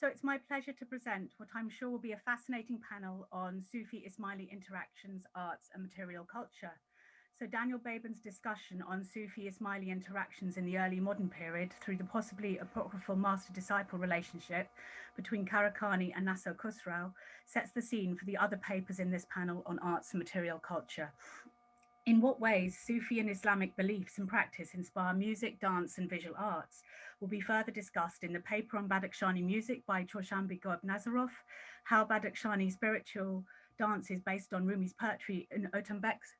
So it's my pleasure to present what I'm sure will be a fascinating panel on Sufi-Ismaili interactions, arts and material culture. So Daniel Beben's discussion on Sufi-Ismaili interactions in the early modern period through the possibly apocryphal master-disciple relationship between Kharaqānī and Nasser Khusrau sets the scene for the other papers in this panel on arts and material culture. In what ways Sufi and Islamic beliefs and practice inspire music, dance, and visual arts will be further discussed in the paper on Badakhshani music by Chorshanbe Nazarbayev, how Badakhshani spiritual dance is based on Rumi's poetry in Otanbek's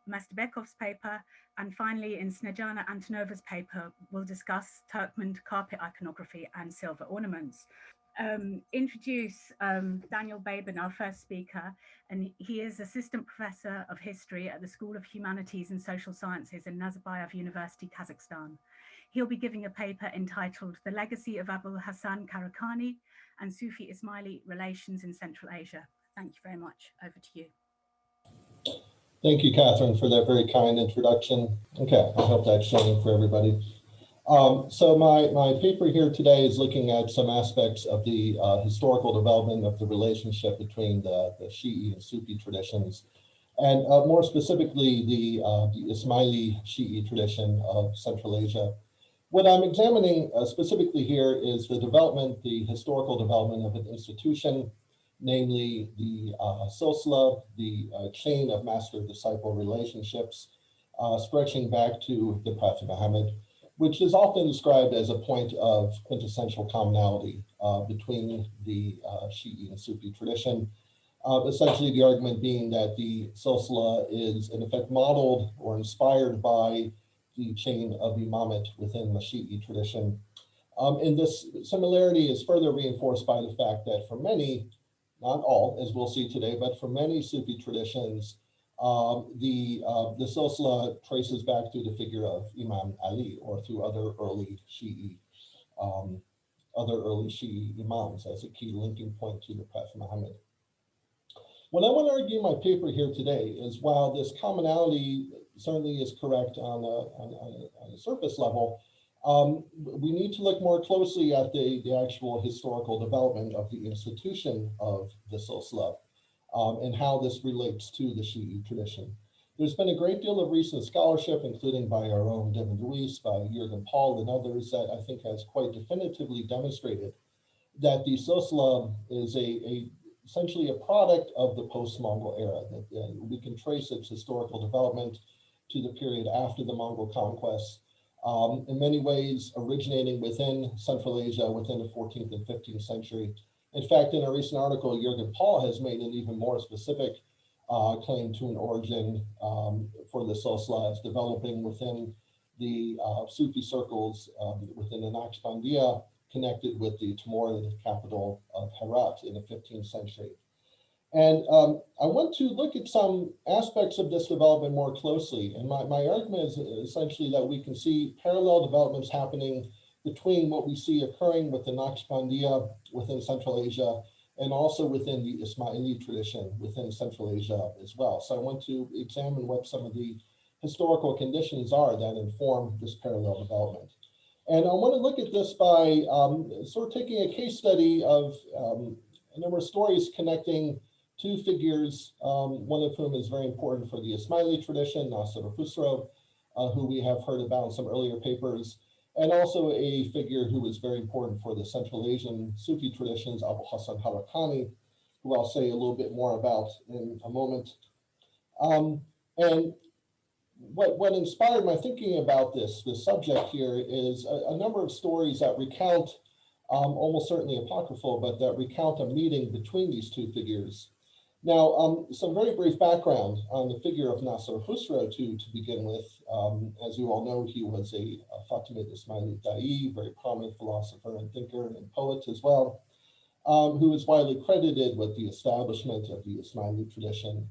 Masterbekov's paper, and finally in Snejana Antonova's paper, we'll discuss Turkmen carpet iconography and silver ornaments. Introduce Daniel Beben, our first speaker, and he is Assistant Professor of History at the School of Humanities and Social Sciences in Nazarbayev University, Kazakhstan. He'll be giving a paper entitled The Legacy of Abū'l-Ḥasan Kharaqānī and Sufi-Ismaili Relations in Central Asia. Thank you very much. Over to you. Thank you, Catherine, for that very kind introduction. Okay, I hope that's showing for everybody. So my paper here today is looking at some aspects of the historical development of the relationship between the Shi'i and Sufi traditions, and more specifically, the Ismaili Shi'i tradition of Central Asia. What I'm examining specifically here is the historical development of an institution, namely the silsila, the chain of master-disciple relationships, stretching back to the Prophet Muhammad, which is often described as a point of quintessential commonality between the Shi'i and Sufi tradition. Essentially, the argument being that the silsila is in effect modeled or inspired by the chain of imamate within the Shi'i tradition. And this similarity is further reinforced by the fact that for many, not all, as we'll see today, but for many Sufi traditions, the silsila traces back to the figure of Imam Ali or through other early Shi'i imams as a key linking point to the Prophet Muhammad. What I want to argue in my paper here today is while this commonality certainly is correct on a surface level, we need to look more closely at the actual historical development of the institution of the silsila. And how this relates to the Shi'i tradition. There's been a great deal of recent scholarship, including by our own Devin Luis, by Jürgen Paul, and others, that I think has quite definitively demonstrated that the silsila is essentially a product of the post-Mongol era, that we can trace its historical development to the period after the Mongol conquest, in many ways originating within Central Asia within the 14th and 15th century. In fact, in a recent article, Jürgen Paul has made an even more specific claim to an origin for the silsila as developing within the Sufi circles within the Naqshbandiya, connected with the Timurid capital of Herat in the 15th century. And I want to look at some aspects of this development more closely. And my argument is essentially that we can see parallel developments happening between what we see occurring with the Naqshbandiya within Central Asia and also within the Ismaili tradition within Central Asia as well. So I want to examine what some of the historical conditions are that inform this parallel development. And I want to look at this by sort of taking a case study of a number of stories connecting two figures, one of whom is very important for the Ismaili tradition, Nasser Khusrau, who we have heard about in some earlier papers, and also a figure who was very important for the Central Asian Sufi traditions, Abū'l-Ḥasan Kharaqānī, who I'll say a little bit more about in a moment. And what inspired my thinking about this subject here is a number of stories that recount, almost certainly apocryphal, but that recount a meeting between these two figures. Now, some very brief background on the figure of Nasser Khusrau to begin with. As you all know, he was a Fatimid Ismaili da'i, very prominent philosopher and thinker and poet as well, who is widely credited with the establishment of the Ismaili tradition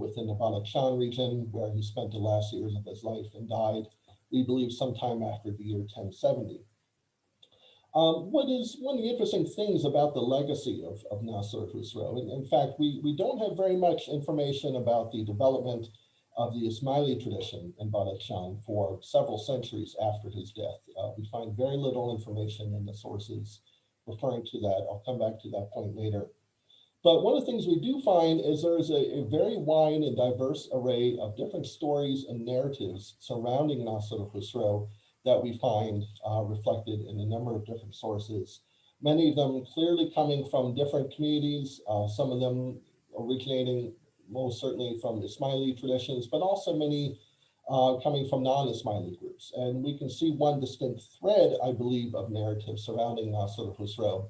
within the Badakhshan region, where he spent the last years of his life and died, we believe, sometime after the year 1070. What is one of the interesting things about the legacy of Nasser Khusrau? And in fact, we don't have very much information about the development of the Ismaili tradition in Badakhshan for several centuries after his death. We find very little information in the sources referring to that. I'll come back to that point later. But one of the things we do find is there's a very wide and diverse array of different stories and narratives surrounding Nasr al-Khusro that we find reflected in a number of different sources. Many of them clearly coming from different communities, some of them originating most certainly from Ismaili traditions, but also many coming from non-Ismaili groups. And we can see one distinct thread, I believe, of narrative surrounding Nasr al-Khusro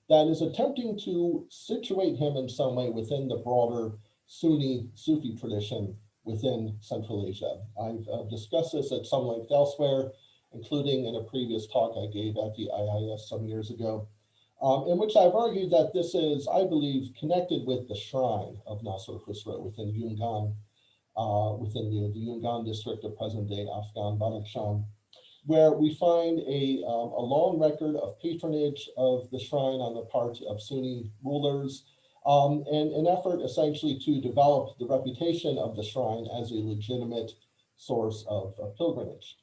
that is attempting to situate him in some way within the broader Sunni Sufi tradition within Central Asia. I've discussed this at some length elsewhere, including in a previous talk I gave at the IIS some years ago, in which I've argued that this is, I believe, connected with the shrine of Nasr al-Khusro within Yungan, within the Yungan district of present-day Afghan Badakhshan, where we find a long record of patronage of the shrine on the part of Sunni rulers, and an effort essentially to develop the reputation of the shrine as a legitimate source of pilgrimage.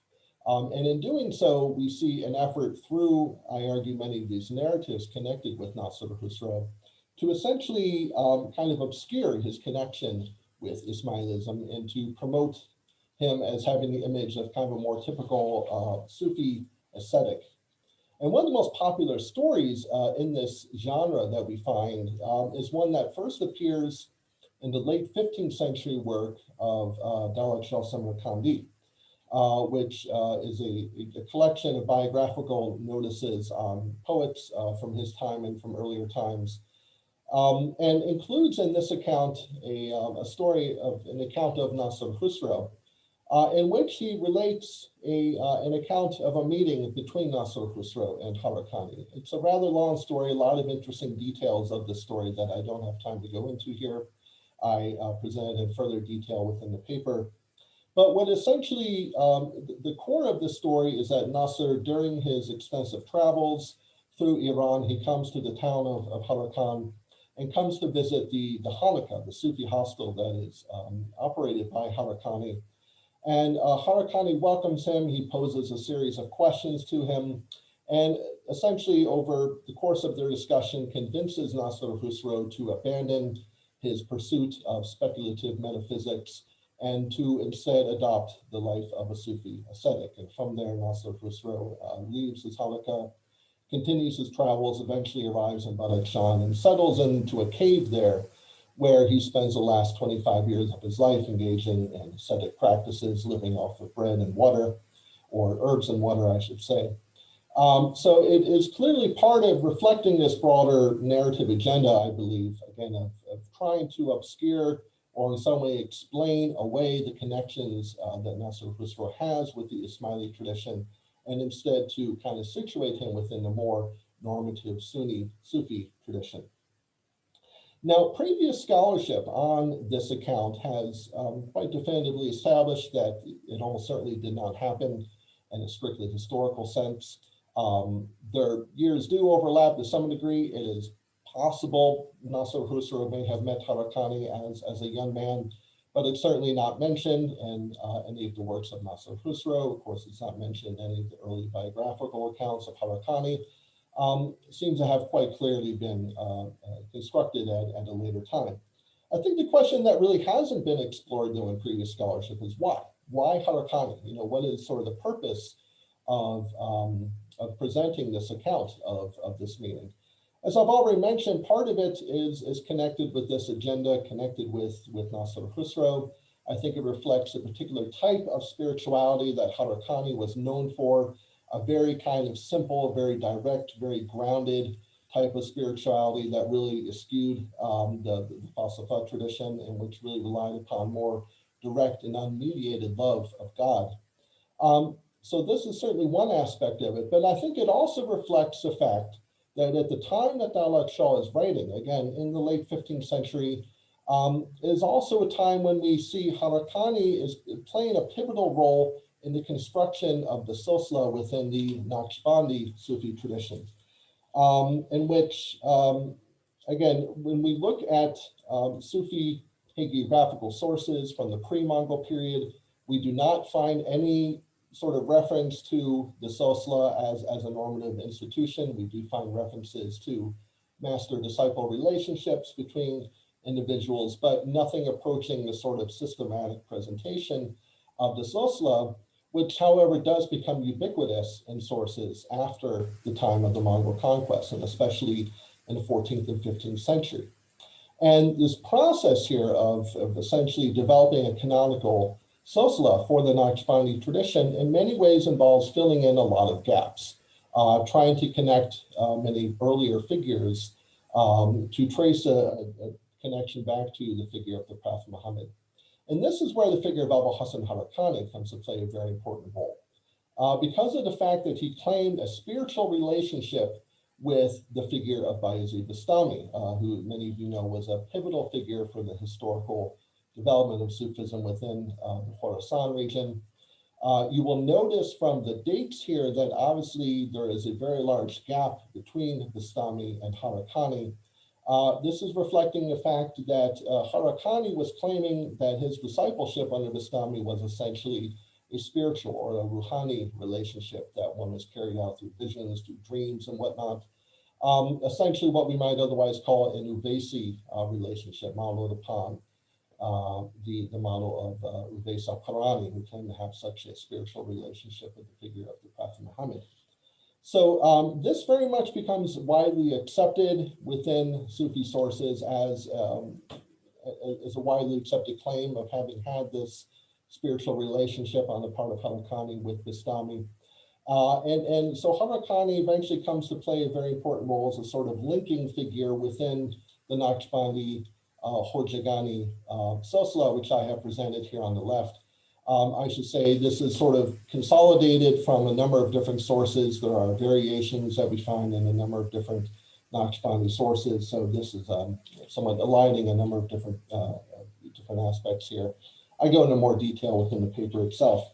And in doing so, we see an effort through, I argue, many of these narratives connected with Nasr al-Khusro to essentially kind of obscure his connection with Ismailism and to promote him as having the image of kind of a more typical Sufi ascetic. And one of the most popular stories in this genre that we find is one that first appears in the late 15th century work of Dalat Shah Samarkandi, which is a collection of biographical notices on poets from his time and from earlier times, and includes in this account a story of an account of Nasr al-Khusro, in which he relates an account of a meeting between Nasr al-Khusro and Kharaqānī. It's a rather long story, a lot of interesting details of the story that I don't have time to go into here. I presented in further detail within the paper. But what essentially, the core of the story is that Nasr, during his extensive travels through Iran, he comes to the town of Kharaqān and comes to visit the Halakha, the Sufi hostel that is operated by Kharaqānī. And Kharaqānī welcomes him. He poses a series of questions to him, and essentially over the course of their discussion convinces Nasr al-Khusro to abandon his pursuit of speculative metaphysics and to instead adopt the life of a Sufi ascetic. And from there, Nasr al-Khusro leaves his Halakha, continues his travels, eventually arrives in Badakhshan and settles into a cave there, where he spends the last 25 years of his life engaging in ascetic practices, living off of bread and water, or herbs and water, I should say. So it is clearly part of reflecting this broader narrative agenda, I believe, again, of trying to obscure or in some way explain away the connections that Nasr al-Khusro has with the Ismaili tradition, and instead to kind of situate him within the more normative Sunni Sufi tradition. Now, previous scholarship on this account has quite definitively established that it almost certainly did not happen in a strictly historical sense. Their years do overlap to some degree. It is possible Nasr al-Khusro may have met Kharaqānī as a young man, but it's certainly not mentioned in any of the works of Nasr al-Khusro. Of course, it's not mentioned in any of the early biographical accounts of Kharaqānī. Seems to have quite clearly been constructed at a later time. I think the question that really hasn't been explored though in previous scholarship is why? Why Kharaqānī? You know, what is sort of the purpose of presenting this account of this meeting? As I've already mentioned, part of it is connected with this agenda, connected with Nasr al-Khusro. I think it reflects a particular type of spirituality that Kharaqānī was known for, a very kind of simple, very direct, very grounded type of spirituality that really eschewed the Falsafa tradition, and which really relied upon more direct and unmediated love of God. So this is certainly one aspect of it, but I think it also reflects the fact that at the time that Dalat Shah is writing, again, in the late 15th century, is also a time when we see Kharaqānī is playing a pivotal role in the construction of the Silsila within the Naqshbandi Sufi tradition, in which, again, when we look at Sufi hagiographical sources from the pre-Mongol period, we do not find any sort of reference to the silsila as a normative institution. We do find references to master-disciple relationships between individuals, but nothing approaching the sort of systematic presentation of the silsila, which, however, does become ubiquitous in sources after the time of the Mongol conquest, and especially in the 14th and 15th century. And this process here of essentially developing a canonical silsila for the Naqshbandi tradition in many ways involves filling in a lot of gaps, trying to connect many earlier figures to trace a connection back to the figure of the Prophet Muhammad. And this is where the figure of Abū'l-Ḥasan Kharaqānī comes to play a very important role. Because of the fact that he claimed a spiritual relationship with the figure of Bayezid Bastami, who many of you know was a pivotal figure for the historical development of Sufism within the Khurāsān region. You will notice from the dates here that obviously there is a very large gap between Bastami and Kharaqānī. This is reflecting the fact that Kharaqānī was claiming that his discipleship under Bastami was essentially a spiritual or a ruhani relationship, that one was carried out through visions, through dreams and whatnot. Essentially what we might otherwise call an Uvesi relationship, modeled upon the model of Uwais al-Qarani, who claimed to have such a spiritual relationship with the figure of the Prophet Muhammad. So this very much becomes widely accepted within Sufi sources as a widely accepted claim of having had this spiritual relationship on the part of Kharaqānī with Bastami. And so Kharaqānī eventually comes to play a very important role as a sort of linking figure within the Naqshbandi Khorjagani silsila, which I have presented here on the left. I should say this is sort of consolidated from a number of different sources. There are variations that we find in a number of different Naqshbandi sources. So this is somewhat aligning a number of different aspects here. I go into more detail within the paper itself.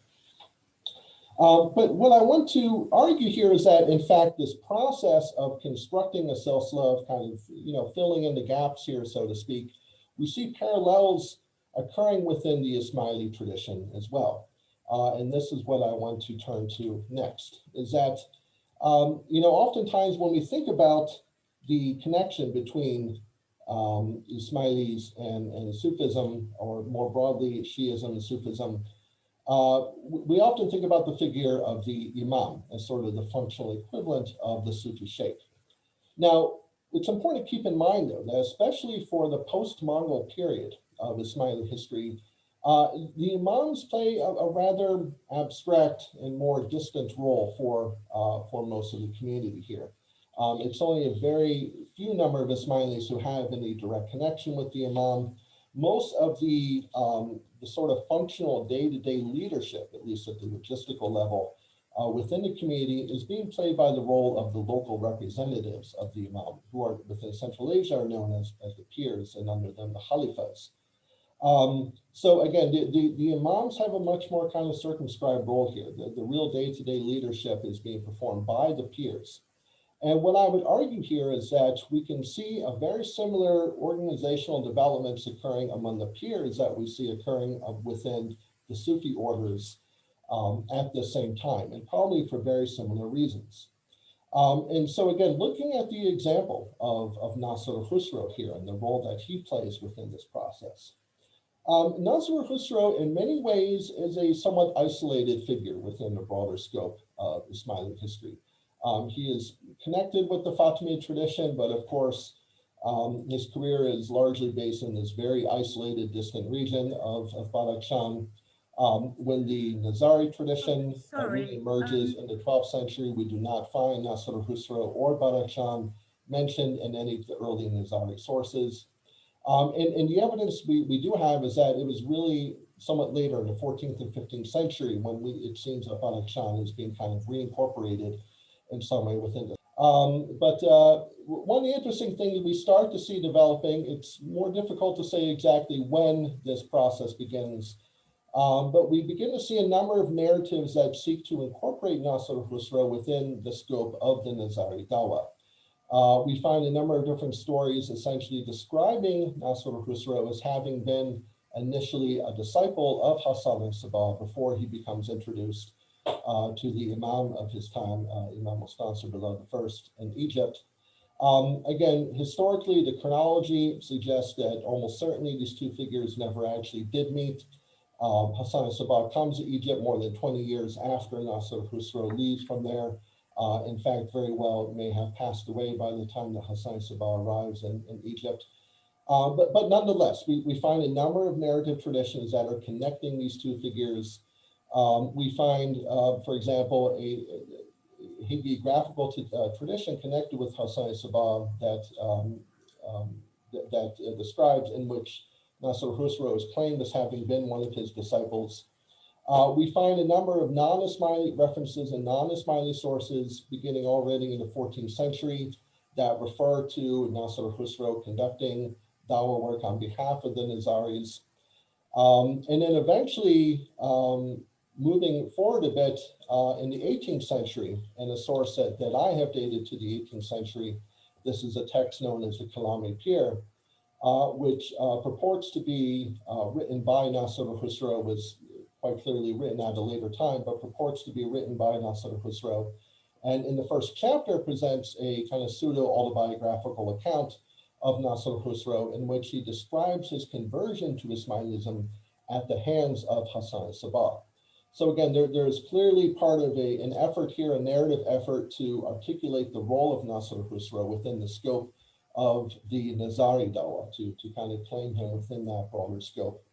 But what I want to argue here is that, in fact, this process of constructing a silsila, of kind of, filling in the gaps here, so to speak, we see parallels occurring within the Ismaili tradition as well. And this is what I want to turn to next, is that, oftentimes when we think about the connection between Ismailis and Sufism, or more broadly, Shiism and Sufism, we often think about the figure of the Imam as sort of the functional equivalent of the Sufi sheikh. Now, it's important to keep in mind, though, that especially for the post-Mongol period of Ismaili history, the Imams play a rather abstract and more distant role for most of the community here. It's only a very few number of Ismailis who have any direct connection with the Imam. Most of the sort of functional day-to-day leadership, at least at the logistical level, within the community is being played by the role of the local representatives of the Imam, who are within Central Asia are known as the peers, and under them the Khalifas. So again, the Imams have a much more kind of circumscribed role here. The real day-to-day leadership is being performed by the peers. And what I would argue here is that we can see a very similar organizational developments occurring among the peers that we see occurring within the Sufi orders at the same time, and probably for very similar reasons. And so again, looking at the example of Nasr al-Khusro here and the role that he plays within this process. Nasr al-Khusro in many ways is a somewhat isolated figure within the broader scope of Ismaili history. He is connected with the Fatimid tradition, but of course, his career is largely based in this very isolated, distant region of Badakhshan. When the Nazari tradition really emerges in the 12th century, we do not find Nasr al-Khusro or Badakhshan mentioned in any of the early Nazari sources. And the evidence we do have is that it was really somewhat later in the 14th and 15th century when it seems that Badakhshan is being kind of reincorporated in some way within it. But one of the interesting things that we start to see developing, it's more difficult to say exactly when this process begins, but we begin to see a number of narratives that seek to incorporate Nasr al-Khusro within the scope of the Nazari Dawah. We find a number of different stories essentially describing Nasr al-Khusro as having been initially a disciple of Hassan al-Sabah before he becomes introduced to the Imam of his time, Imam Mustafa I in Egypt. Again, historically, the chronology suggests that almost certainly these two figures never actually did meet. Hassan Sabah comes to Egypt more than 20 years after Nasser Khusro leaves from there. In fact, very well may have passed away by the time that Hassan Sabah arrives in Egypt. But nonetheless, we find a number of narrative traditions that are connecting these two figures. We find, for example, a hagiographical tradition connected with Hassan Sabah that describes in which Nasser Khusro is claimed as having been one of his disciples. We find a number of non-Ismaili references and non-Ismaili sources beginning already in the 14th century that refer to Nasser Khusro conducting dawah work on behalf of the Nazaris. And then eventually, moving forward a bit in the 18th century, and a source that I have dated to the 18th century, this is a text known as the Kalami Pir, which purports to be written by Nasser Khusro, was quite clearly written at a later time, but purports to be written by Nasser Khusro. And in the first chapter presents a kind of pseudo-autobiographical account of Nasser Khusro, in which he describes his conversion to Ismailism at the hands of Hassan Sabah. So again, there is clearly part of an effort here, a narrative effort to articulate the role of Nasser Khusro within the scope of the Nazari Dawah, to kind of claim him within that broader scope.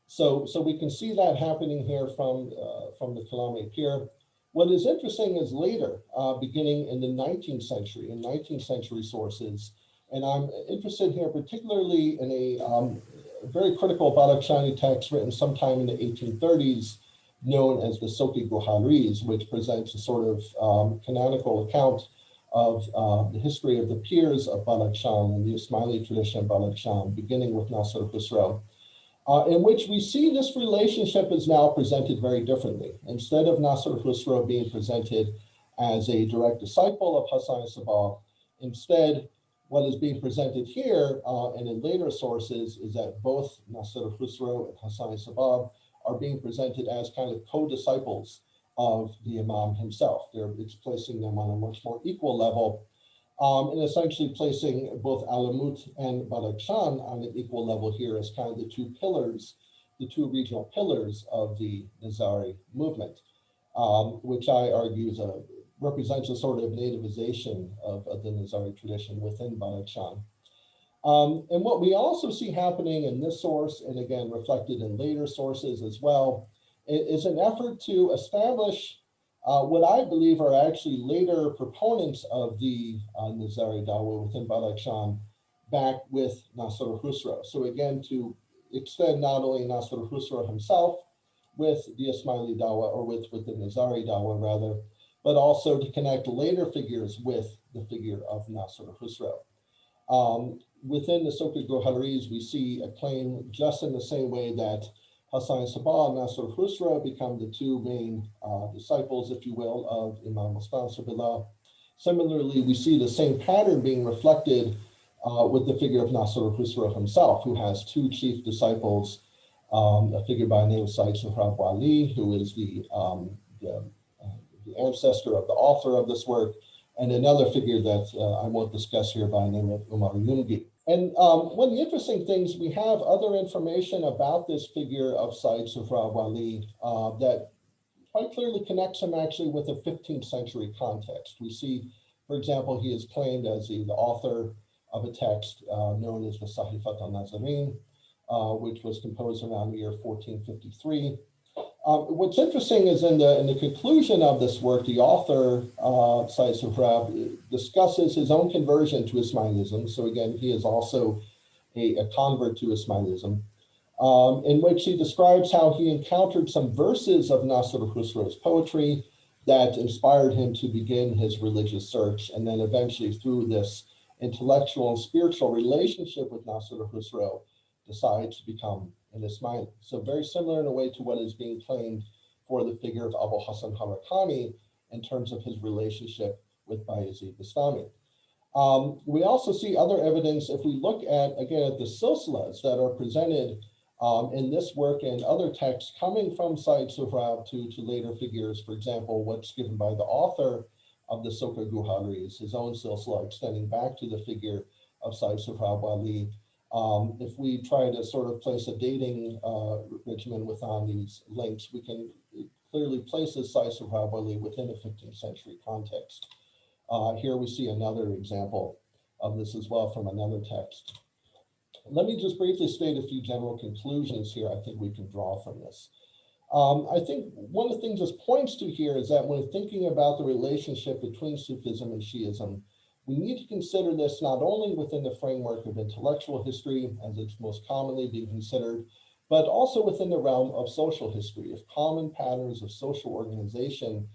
So we can see that happening here from the Kalami Pir. What is interesting is later, beginning in the 19th century, in 19th century sources, and I'm interested here particularly in a very critical Badakhshani text written sometime in the 1830s, known as the Soki Guharis, which presents a sort of canonical account of the history of the peers of Badakhshan and the Ismaili tradition of Badakhshan, beginning with Nasser Khusro, in which we see this relationship is now presented very differently. Instead of Nasser Khusro being presented as a direct disciple of Hassan Sabah, instead, what is being presented here and in later sources is that both Nasser Khusro and Hassan Sabah are being presented as kind of co-disciples of the Imam himself. It's placing them on a much more equal level, and essentially placing both Alamut and Badakhshan on an equal level here as kind of the two pillars, the two regional pillars of the Nizari movement, which I argue represents a sort of nativization of the Nizari tradition within Badakhshan. And what we also see happening in this source, and again reflected in later sources as well, is an effort to establish what I believe are actually later proponents of the Nizari Dawah within Badakhshan back with Nasser Khusro. So again, to extend not only Nasser Khusro himself with the Ismaili Dawah, or with the Nizari Dawah rather, but also to connect later figures with the figure of Nasser Khusro. Within the Soki Guharis, we see a claim just in the same way that Hassan Sabah and Nasser Khusro become the two main disciples, if you will, of Imam Mustafa. Similarly, we see the same pattern being reflected with the figure of Nasser Khusro himself, who has two chief disciples, a figure by the name of Sayyid Sohrab Wali, who is the ancestor of the author of this work, and another figure that I won't discuss here by the name of Umar Yungi. And one of the interesting things, we have other information about this figure of Sayyid Sohrab Wali that quite clearly connects him actually with a 15th century context. We see, for example, he is claimed as the author of a text known as the Sahifat al-Nazarin, which was composed around the year 1453. What's interesting is in the conclusion of this work, the author, Sayyid Sohrab, discusses his own conversion to Ismailism. So again, he is also a convert to Ismailism, in which he describes how he encountered some verses of Nasser Khusro's poetry that inspired him to begin his religious search, and then eventually through this intellectual and spiritual relationship with Nasser Khusro, decides to become an Ismaili. So very similar in a way to what is being claimed for the figure of Abū'l-Ḥasan Kharaqānī in terms of his relationship with Bayezid Bastami. We also see other evidence if we look at, again, at the silsilas that are presented in this work and other texts coming from Sayyid Sohrab to later figures, for example, what's given by the author of the Sokha Guharis, his own silsila extending back to the figure of Sayyid Sohrab Wali. If we try to sort of place a dating regimen within these links, we can clearly place this Sayyid Sohrab Wali within a 15th century context. Here we see another example of this as well from another text. Let me just briefly state a few general conclusions here I think we can draw from this. I think one of the things this points to here is that when thinking about the relationship between Sufism and Shi'ism, we need to consider this not only within the framework of intellectual history, as it's most commonly being considered, but also within the realm of social history, of common patterns of social organization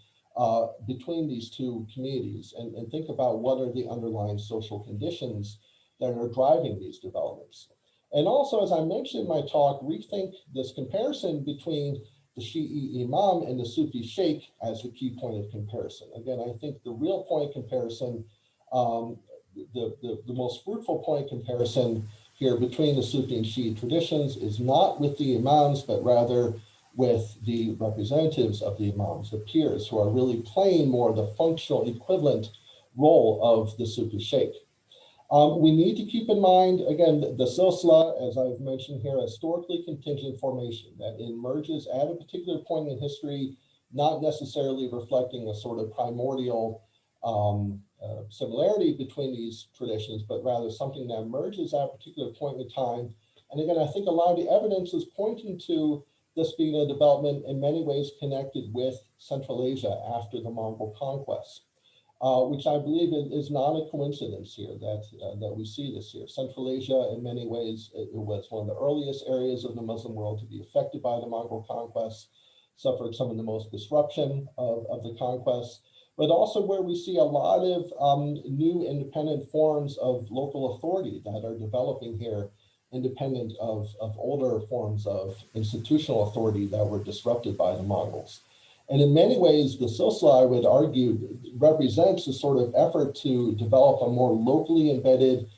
between these two communities, and think about what are the underlying social conditions that are driving these developments. And also, as I mentioned in my talk, rethink this comparison between the Shi'i Imam and the Sufi Sheikh as the key point of comparison. Again, I think the real point of comparison, the most fruitful point of comparison here between the Sufi and Shi'i traditions is not with the Imams, but rather with the representatives of the Imams, the peers, who are really playing more the functional equivalent role of the Sufi Sheikh. We need to keep in mind, again, the silsila, as I've mentioned here, historically contingent formation that emerges at a particular point in history, not necessarily reflecting a sort of primordial similarity between these traditions, but rather something that emerges at a particular point in time. And again, I think a lot of the evidence is pointing to this being a development in many ways connected with Central Asia after the Mongol conquest. Which I believe is not a coincidence here that we see this here. Central Asia, in many ways, it was one of the earliest areas of the Muslim world to be affected by the Mongol conquest, suffered some of the most disruption of the conquest, but also where we see a lot of new independent forms of local authority that are developing here, independent of older forms of institutional authority that were disrupted by the Mongols. And in many ways, the silsila, I would argue, represents a sort of effort to develop a more locally embedded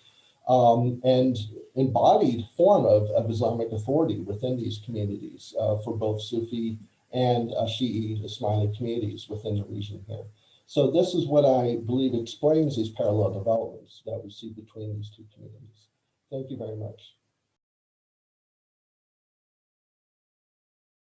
and embodied form of Islamic authority within these communities for both Sufi and Shi'i Ismaili communities within the region here. So this is what I believe explains these parallel developments that we see between these two communities. Thank you very much.